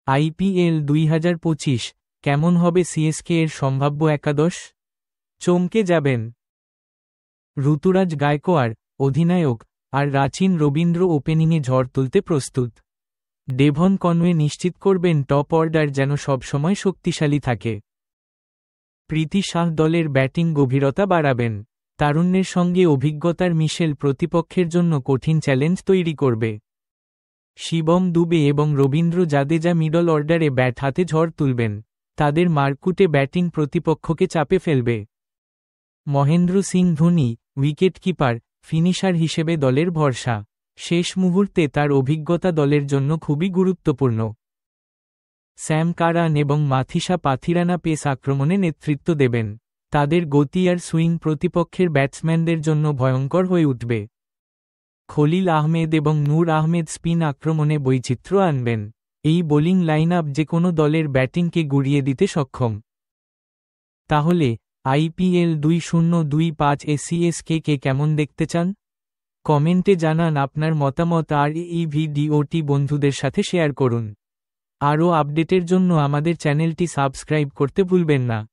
IPL 2025 কেমন হবে CSK এর সম্ভাব্য একাদশ? চমকে যাবেন। ঋতুরাজ গায়কোয়াড় অধিনায়ক আর রাচিন রবীন্দ্র ওপেনিংয়ে ঝড় তুলতে প্রস্তুত। ডেভন কনওয়ে নিশ্চিত করবেন টপ অর্ডার যেন সবসময় শক্তিশালী থাকে। প্রীতি শাহ দলের ব্যাটিং গভীরতা বাড়াবেন। তারুণ্যের সঙ্গে অভিজ্ঞতার মিশেল প্রতিপক্ষের জন্য কঠিন চ্যালেঞ্জ তৈরি করবে। শিবম দুবে এবং রবীন্দ্র জাদেজা মিডল অর্ডারে ব্যাট হাতে ঝড় তুলবেন। তাদের মারকুটে ব্যাটিং প্রতিপক্ষকে চাপে ফেলবে। মহেন্দ্র সিং ধোনি উইকেটকিপার ফিনিশার হিসেবে দলের ভরসা। শেষ মুহূর্তে তার অভিজ্ঞতা দলের জন্য খুবই গুরুত্বপূর্ণ। স্যাম কারান এবং মাথিসা পাথিরানা পেস আক্রমণে নেতৃত্ব দেবেন। তাদের গতি আর সুইং প্রতিপক্ষের ব্যাটসম্যানদের জন্য ভয়ঙ্কর হয়ে উঠবে। খলিল আহমেদ এবং নূর আহমেদ স্পিন আক্রমণে বৈচিত্র্য আনবেন। এই বোলিং লাইন আপ যে কোনো দলের ব্যাটিংকে গুড়িয়ে দিতে সক্ষম। তাহলে আইপিএল 2025 সিএসকে কে কেমন দেখতে চান? কমেন্টে জানান আপনার মতামত আর এই ভিডিওটি বন্ধুদের সাথে শেয়ার করুন। আরও আপডেটের জন্য আমাদের চ্যানেলটি সাবস্ক্রাইব করতে ভুলবেন না।